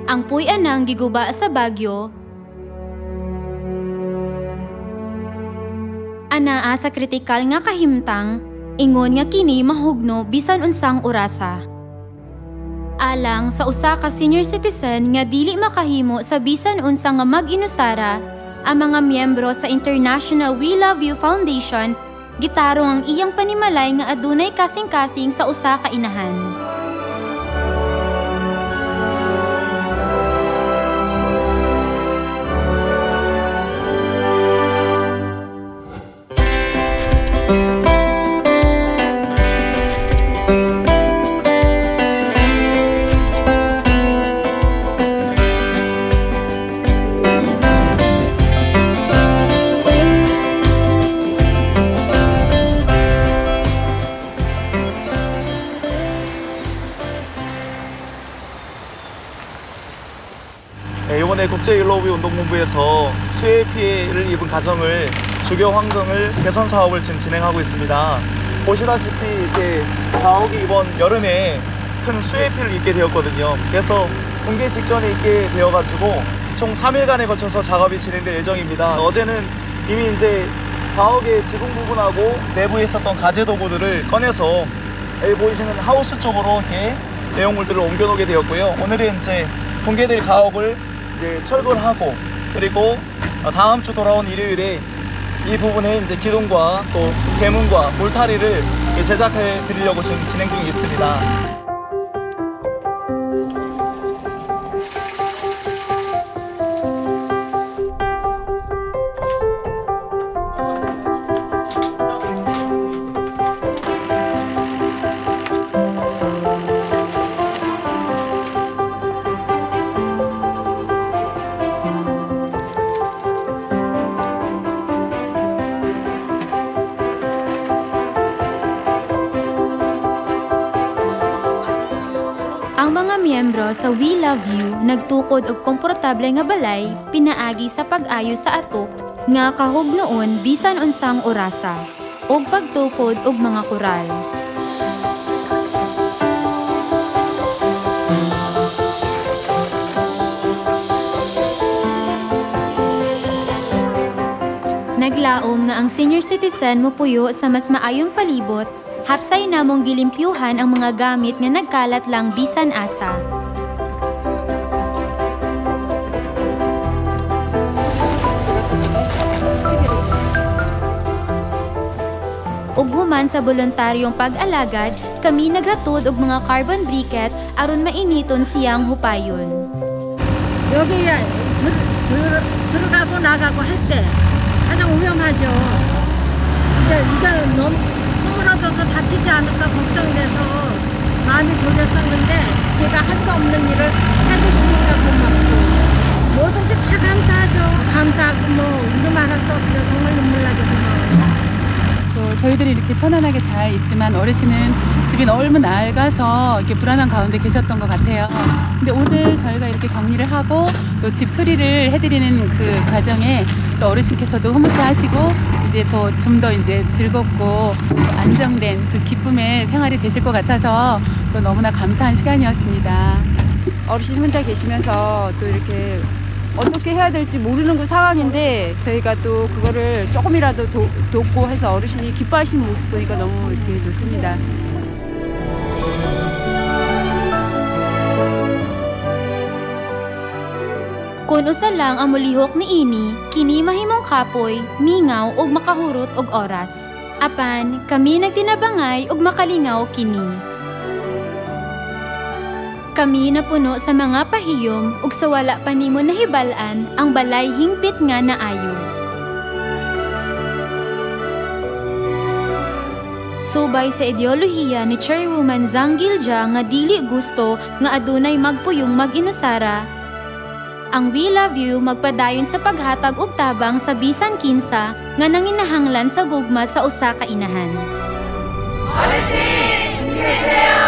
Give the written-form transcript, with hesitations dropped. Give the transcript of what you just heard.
Ang puy-anang giguba sa Baguio, anaa sa kritikal nga kahimtang, ingon nga kini mahugno bisan unsang orasa. Alang sa usa ka senior citizen nga dili makahimo sa bisan unsa nga mag-inusara, ang mga miyembro sa International We Love You Foundation gitarong ang iyang panimalay nga adunay kasing-kasing sa usa ka inahan. 이번에 국제일로비 운동본부에서 수해 피해를 입은 가정을 주거 환경을 개선 사업을 지금 진행하고 있습니다. 보시다시피 이제 가옥이 이번 여름에 큰 수해 피해를 입게 되었거든요. 그래서 붕괴 직전에 있게 되어가지고 총 3일간에 걸쳐서 작업이 진행될 예정입니다. 어제는 이미 이제 가옥의 지붕 부분하고 내부에 있었던 가재 도구들을 꺼내서 여기 보이시는 하우스 쪽으로 이렇게 내용물들을 옮겨놓게 되었고요. 오늘은 이제 붕괴될 가옥을 이제 철거를 하고, 그리고 다음 주 돌아온 일요일에 이 부분에 이제 기둥과 또 대문과 울타리를 제작해 드리려고 지금 진행 중에 있습니다. Ang mga miyembro sa We Love You nagtukod og komportable nga balay pinaagi sa pag-ayo sa atok nga kahug noon bisan unsang orasa ug pagtukod og mga koral. Naglaom nga ang senior citizen mopuyo sa mas maayong palibot. Hapsay namong gilimpyuhan ang mga gamit nga nagkalat lang bisan asa. Ug human sa voluntaryong pag-alagad, kami naghatod og mga carbon briquette aron mainiton siyang hupayon. 여기 들어가고 나가고 할 때 가장 위험하죠. 이제 이게 너무 떨어져서 다치지 않을까 걱정돼서 마음이 졸였었는데 제가 할 수 없는 일을 해주시니까 고맙고 뭐든지 다 감사하죠. 감사하고 뭐 이루 말할 수 없죠. 정말 눈물 나게 고마워요. 저희들이 이렇게 편안하게 잘 있지만 어르신은 집이 너무 낡아서 이렇게 불안한 가운데 계셨던 것 같아요. 근데 오늘 저희가 이렇게 정리를 하고 또 집 수리를 해드리는 그 과정에 또 어르신께서도 흐뭇해하시고 이제 좀 더 이제 즐겁고 안정된 그 기쁨의 생활이 되실 것 같아서 또 너무나 감사한 시간이었습니다. 어르신 혼자 계시면서 또 이렇게 어떻게 해야 될지 모르는 그 상황인데 저희가 또 그거를 조금이라도 돕고 해서 어르신이 기뻐하시는 모습 보니까 너무 이렇게 좋습니다. Kung usa lang ang mulihok ni ini, kini mahimong kapoy, mingaw ug makahurot og oras. Apan kami nagtinabangay ug makalingaw kini. Kami napuno sa mga pahiyom ug sa wala pa nimo nahibal-an ang balay hingpit nga naayo. Subay sa ideolohiya ni Chairwoman Zhang Gilja nga dili gusto nga adunay magpuyong mag-inusara, ang We Love You magpadayon sa paghatag og tabang sa bisan kinsa nga nanginahanglan sa gugma sa usa ka inahan. 어르신, 힘내세요!